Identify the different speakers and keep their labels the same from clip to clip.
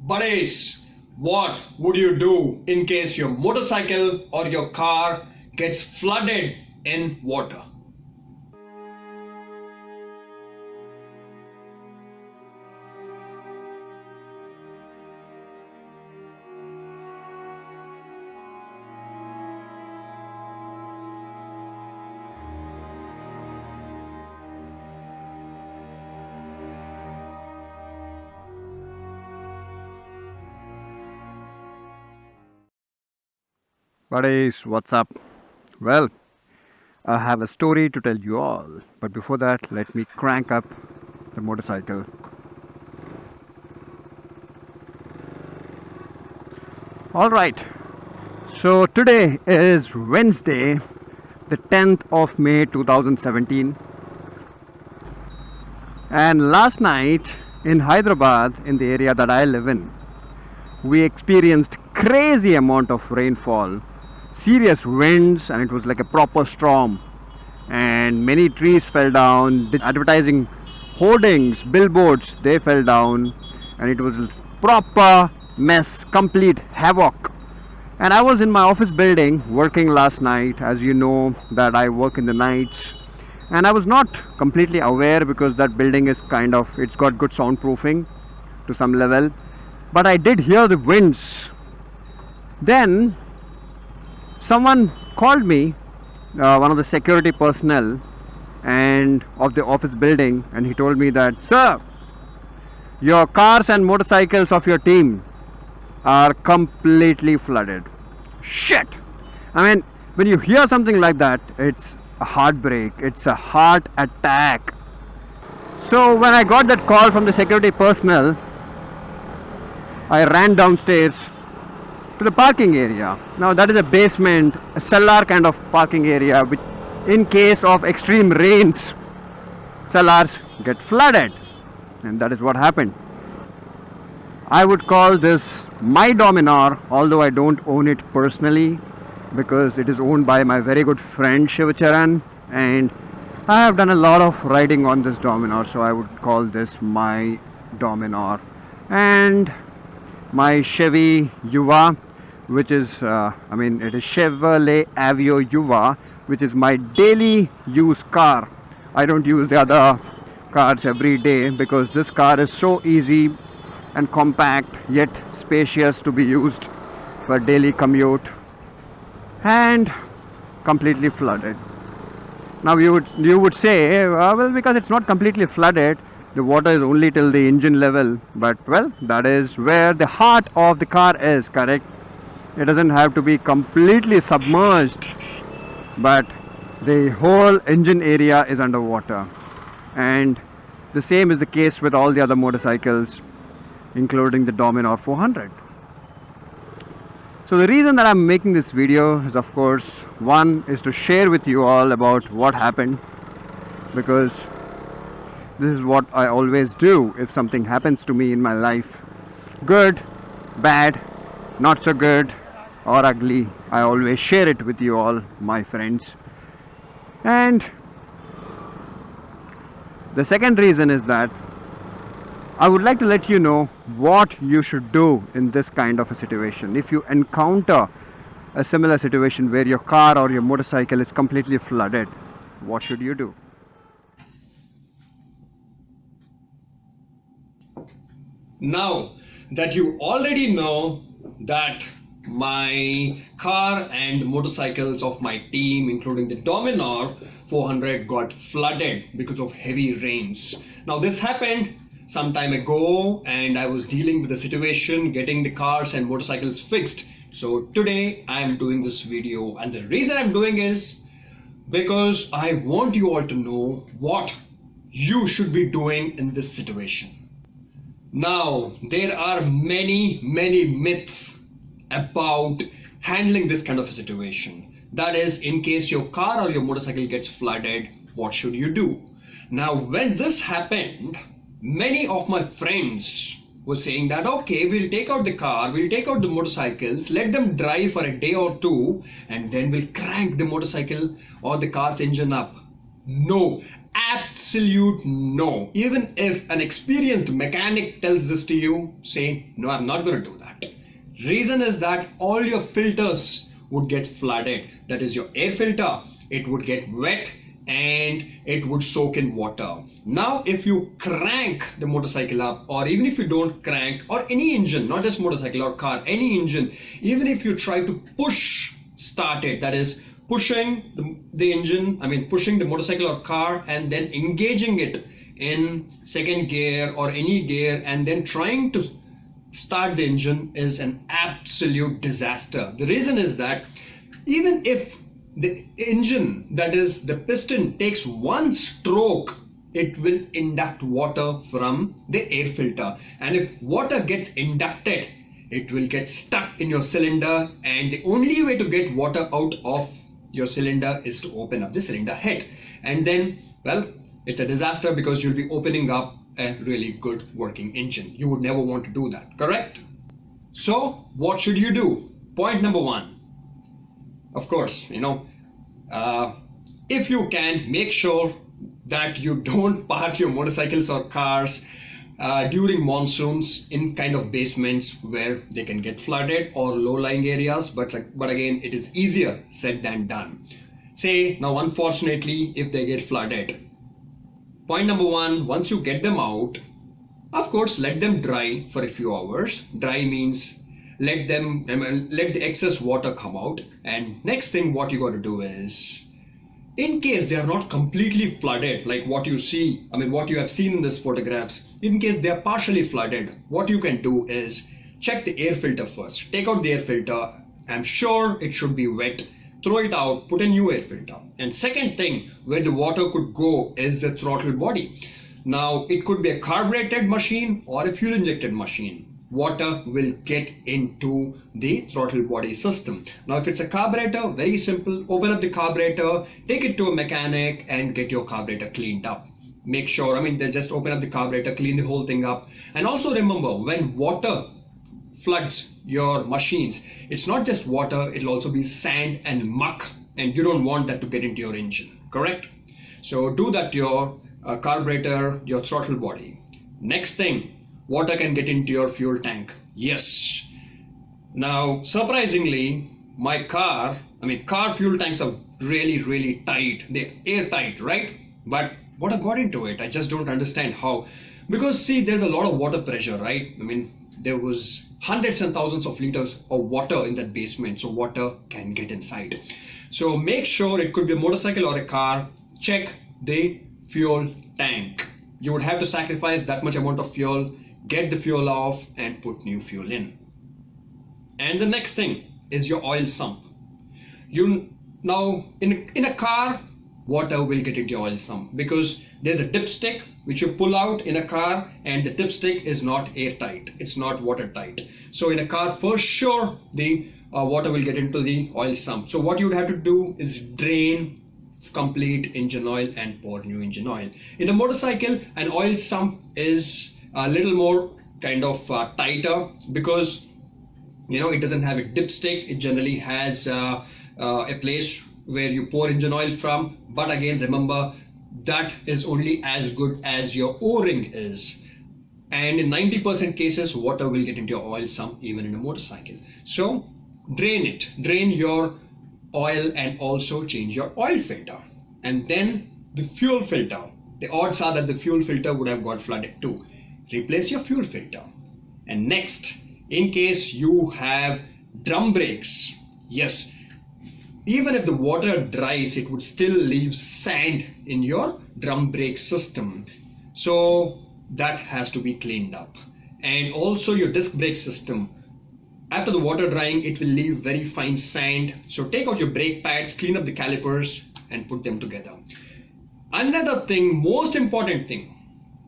Speaker 1: Buddies, what would you do in case your motorcycle or your car gets flooded in water?
Speaker 2: Buddies, what's up? Well, I have a story to tell you all, but before that, let me crank up the motorcycle. Alright, so today is Wednesday, the 10th of May 2017, and last night in Hyderabad, in the area that I live in, we experienced crazy amount of rainfall, serious winds, and it was like a proper storm, and many trees fell down, the advertising hoardings, billboards, they fell down, and it was proper mess, complete havoc. And I was in my office building working last night. As you know that I work in the nights, and I was not completely aware because that building is it's got good soundproofing to some level, but I did hear the winds. Then someone called me, one of the security personnel and of the office building, and he told me that, sir, your cars and motorcycles of your team are completely flooded. Shit! I mean, when you hear something like that, it's a heartbreak, it's a heart attack. So when I got that call from the security personnel, I ran downstairs to the parking area. Now that is a basement, a cellar kind of parking area, which in case of extreme rains, cellars get flooded, and that is what happened. I would call this my Dominar, although I don't own it personally because it is owned by my very good friend Shivacharan, and I have done a lot of riding on this Dominar, so I would call this my Dominar. And my Chevy Yuva, which is, it is Chevrolet Aveo Yuva, which is my daily use car. I don't use the other cars every day because this car is so easy and compact yet spacious to be used for daily commute, and completely flooded. Now you would say, well, because it's not completely flooded, the water is only till the engine level, but well, that is where the heart of the car is, correct? It doesn't have to be completely submerged, but the whole engine area is underwater. And the same is the case with all the other motorcycles, including the Dominar 400. So the reason that I'm making this video is, of course, one is to share with you all about what happened, because this is what I always do if something happens to me in my life. Good, bad, not so good, or ugly, I always share it with you all, my friends. And the second reason is that I would like to let you know what you should do in this kind of a situation. If you encounter a similar situation where your car or your motorcycle is completely flooded, what should you do?
Speaker 1: Now that you already know that my car and motorcycles of my team, including the Dominar 400, got flooded because of heavy rains. Now this happened some time ago, and I was dealing with the situation, getting the cars and motorcycles fixed. So today I am doing this video, and the reason I'm doing is because I want you all to know what you should be doing in this situation. Now, there are many myths about handling this kind of a situation. That is, in case your car or your motorcycle gets flooded, what should you do? Now, when this happened, many of my friends were saying that, okay, we'll take out the car, we'll take out the motorcycles, let them drive for a day or two, and then we'll crank the motorcycle or the car's engine up. No, absolute no. Even if an experienced mechanic tells this to you, say, no, I'm not going to do that. Reason is that all your filters would get flooded. That is your air filter. It would get wet and it would soak in water. Now, if you crank the motorcycle up, or even if you don't crank, or any engine, not just motorcycle or car, any engine, even if you try to push start it, that is pushing the engine, pushing the motorcycle or car and then engaging it in second gear or any gear and then trying to start the engine is an absolute disaster. The reason is that even if the engine, that is the piston, takes one stroke, it will induct water from the air filter, and if water gets inducted, it will get stuck in your cylinder, and the only way to get water out of your cylinder is to open up the cylinder head, and then, well, it's a disaster because you'll be opening up a really good working engine. You would never want to do that, correct? So what should you do? Point number one, of course, if you can, make sure that you don't park your motorcycles or cars during monsoons in kind of basements where they can get flooded, or low-lying areas, but again, it is easier said than done. Say now, unfortunately, if they get flooded, point number one, once you get them out, of course, let them dry for a few hours. Dry means let the excess water come out. And next thing what you got to do is, in case they are not completely flooded, like what you see, what you have seen in these photographs, in case they are partially flooded, what you can do is check the air filter first. Take out the air filter. I'm sure it should be wet. Throw it out, put a new air filter. And second thing where the water could go is the throttle body. Now, it could be a carbureted machine or a fuel injected machine. Water will get into the throttle body system. Now, if it's a carburetor, very simple, open up the carburetor, take it to a mechanic and get your carburetor cleaned up. Make sure, they just open up the carburetor, clean the whole thing up. And also remember, when water floods your machines, it's not just water, it'll also be sand and muck, and you don't want that to get into your engine, correct? So do that to your carburetor, your throttle body. Next thing, water can get into your fuel tank. Yes. Now, surprisingly, my car fuel tanks are really, really tight. They're airtight, right? But what got into it? I just don't understand how. Because see, there's a lot of water pressure, right? There was hundreds and thousands of liters of water in that basement, so water can get inside. So make sure, it could be a motorcycle or a car, check the fuel tank. You would have to sacrifice that much amount of fuel, get the fuel off and put new fuel in. And the next thing is your oil sump. Now in a car, water will get into your oil sump because there's a dipstick which you pull out in a car, and the dipstick is not airtight, it's not watertight. So in a car, for sure, the water will get into the oil sump. So what you would have to do is drain complete engine oil and pour new engine oil. In a motorcycle, an oil sump is a little more kind of tighter because it doesn't have a dipstick. It generally has a place where you pour engine oil from, but again, remember, that is only as good as your O-ring is, and in 90% cases water will get into your oil sump even in a motorcycle. So drain your oil and also change your oil filter. And then the fuel filter, the odds are that the fuel filter would have got flooded too. Replace your fuel filter. And next, in case you have drum brakes, yes, even if the water dries, it would still leave sand in your drum brake system. So that has to be cleaned up. And also your disc brake system. After the water drying, it will leave very fine sand. So take out your brake pads, clean up the calipers and put them together. Another thing, most important thing,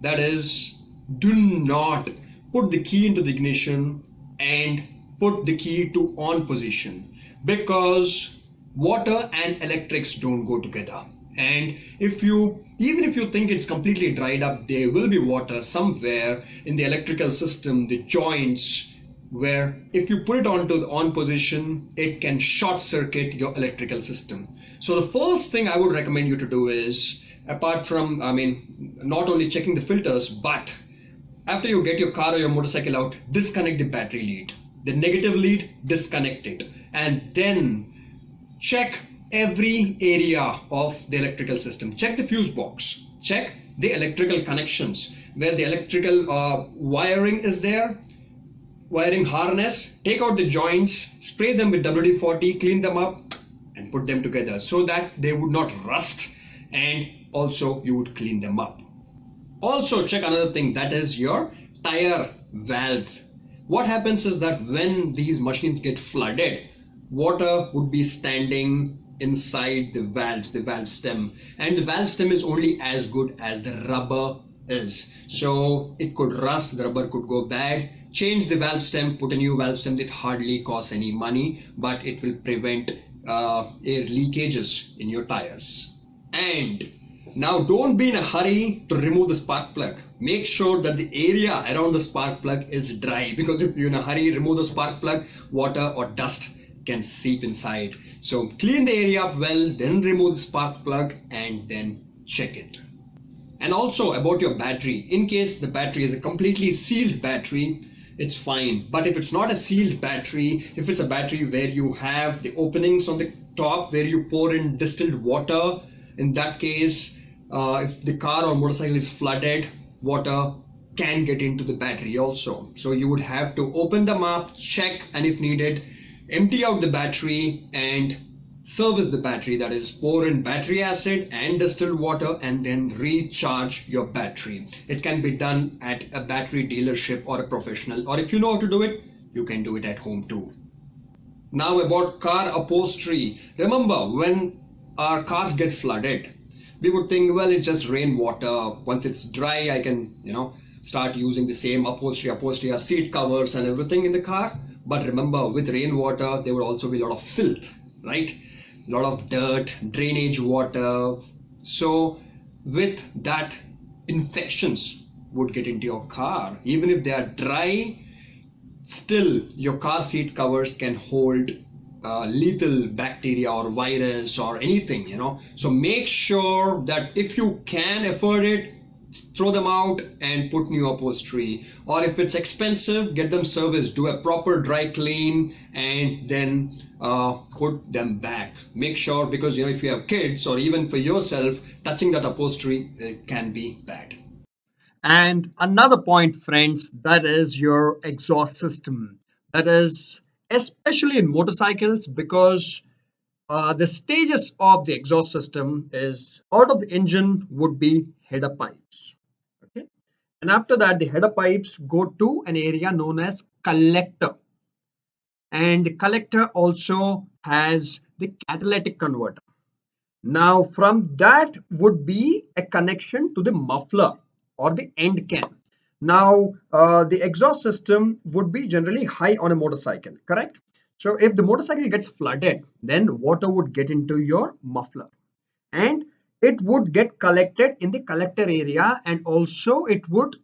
Speaker 1: that is, do not put the key into the ignition and put the key to on position, because water and electrics don't go together. And even if you think it's completely dried up, there will be water somewhere in the electrical system, the joints, where if you put it onto the on position, it can short circuit your electrical system. So the first thing I would recommend you to do is apart from, I mean, not only checking the filters, but after you get your car or your motorcycle out, disconnect the battery lead. The negative lead, disconnect it. And then check every area of the electrical system. Check the fuse box. Check the electrical connections where the electrical wiring is there, wiring harness. Take out the joints, spray them with WD-40, clean them up and put them together so that they would not rust, and also you would clean them up. Also check another thing, that is your tire valves. What happens is that when these machines get flooded, water would be standing inside the valves, the valve stem, and the valve stem is only as good as the rubber is. So it could rust, the rubber could go bad. Change the valve stem, put a new valve stem. It hardly costs any money, but it will prevent air leakages in your tires. And now don't be in a hurry to remove the spark plug. Make sure that the area around the spark plug is dry, because if you're in a hurry, remove the spark plug, water or dust can seep inside. So clean the area up well, then remove the spark plug and then check it. And also about your battery, in case the battery is a completely sealed battery, it's fine. But if it's not a sealed battery, if it's a battery where you have the openings on the top where you pour in distilled water, in that case, if the car or motorcycle is flooded, water can get into the battery also. So you would have to open them up, check, and if needed, empty out the battery and service the battery. That is, pour in battery acid and distilled water and then recharge your battery. It can be done at a battery dealership or a professional, or if you know how to do it, you can do it at home too. Now about car upholstery. Remember, when our cars get flooded, we would think, well, it's just rainwater. Once it's dry, I can, start using the same upholstery, our seat covers and everything in the car. But remember, with rainwater, there would also be a lot of filth, right? A lot of dirt, drainage water. So with that, infections would get into your car. Even if they are dry, still your car seat covers can hold lethal bacteria or virus or anything, So make sure that if you can afford it, throw them out and put new upholstery. Or if it's expensive, get them serviced, do a proper dry clean and then put them back. Make sure, because if you have kids or even for yourself, touching that upholstery can be bad. And another point, friends, that is your exhaust system. That is especially in motorcycles, because the stages of the exhaust system is, out of the engine would be header pipes. Okay, and after that the header pipes go to an area known as collector, and the collector also has the catalytic converter. Now from that would be a connection to the muffler or the end can. Now the exhaust system would be generally high on a motorcycle, correct? So if the motorcycle gets flooded, then water would get into your muffler and it would get collected in the collector area, and also it would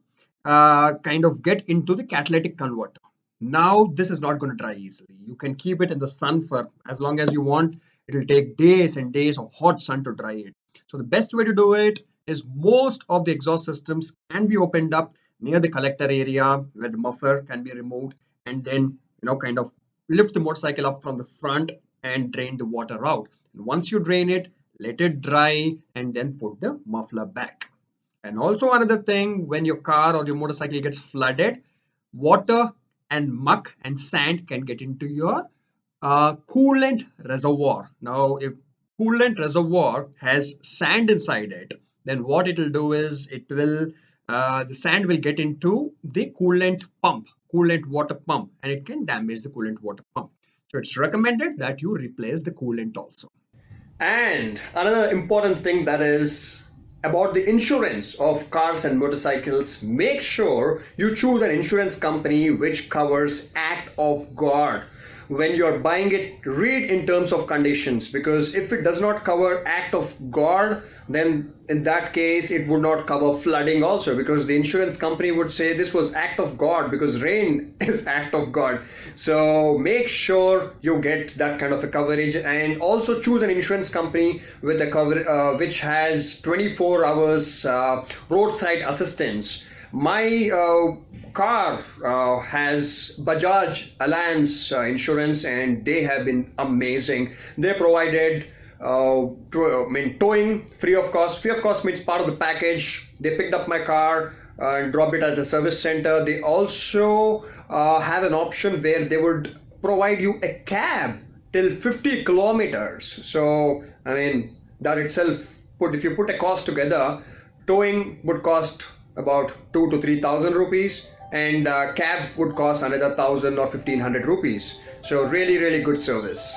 Speaker 1: kind of get into the catalytic converter. Now this is not going to dry easily. You can keep it in the sun for as long as you want. It will take days and days of hot sun to dry it. So the best way to do it is, most of the exhaust systems can be opened up near the collector area where the muffler can be removed, and then kind of lift the motorcycle up from the front and drain the water out. And once you drain it, let it dry and then put the muffler back. And also another thing, when your car or your motorcycle gets flooded, water and muck and sand can get into your coolant reservoir. Now if coolant reservoir has sand inside it, then what it will do is, it will the sand will get into the coolant pump, coolant water pump, and it can damage the coolant water pump. So it's recommended that you replace the coolant also. And another important thing, that is about the insurance of cars and motorcycles. Make sure you choose an insurance company which covers act of God. when you're buying it, read in terms of conditions, because if it does not cover act of God, then in that case it would not cover flooding also, because the insurance company would say this was act of God, because rain is act of God. So make sure you get that kind of a coverage, and also choose an insurance company with a cover which has 24 hours roadside assistance. My car has Bajaj Alliance insurance, and they have been amazing. They provided towing free of cost. Free of cost means part of the package. They picked up my car and dropped it at the service center. They also have an option where they would provide you a cab till 50 kilometers. So I mean, that itself, if you put a cost together, towing would cost about 2,000 to 3,000 rupees, and cab would cost another 1,000 or 1,500 rupees. So really good service.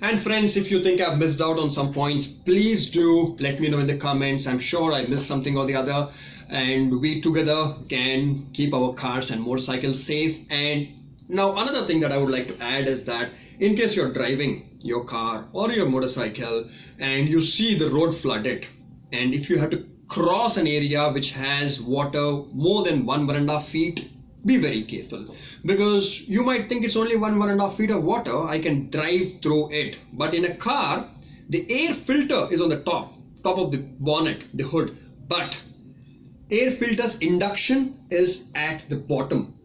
Speaker 1: And friends, if you think I've missed out on some points, please do let me know in the comments. I'm sure I missed something or the other, and we together can keep our cars and motorcycles safe. And now another thing that I would like to add is that in case you're driving your car or your motorcycle and you see the road flooded, and if you have to cross an area which has water more than 1.5 feet, be very careful, because you might think it's only 1.5 feet of water, I can drive through it. But in a car, the air filter is on the top of the bonnet, the hood, but air filter's induction is at the bottom.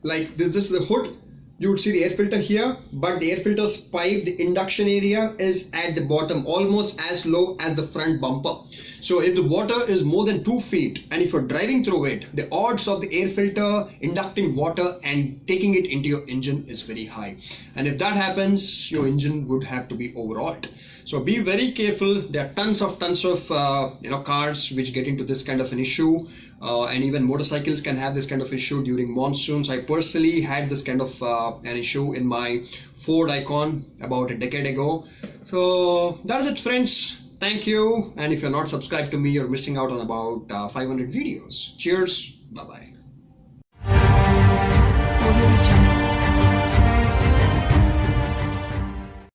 Speaker 1: Like this is the hood, you would see the air filter here, but the air filter's pipe, the induction area, is at the bottom, almost as low as the front bumper. So if the water is more than 2 feet, and if you're driving through it, the odds of the air filter inducting water and taking it into your engine is very high. And if that happens, your engine would have to be overhauled. So be very careful. There are tons of cars which get into this kind of an issue, and even motorcycles can have this kind of issue during monsoons. I personally had this kind of an issue in my Ford Icon about a decade ago. So that is it, friends. Thank you. And if you're not subscribed to me, you're missing out on about 500 videos. Cheers. Bye bye.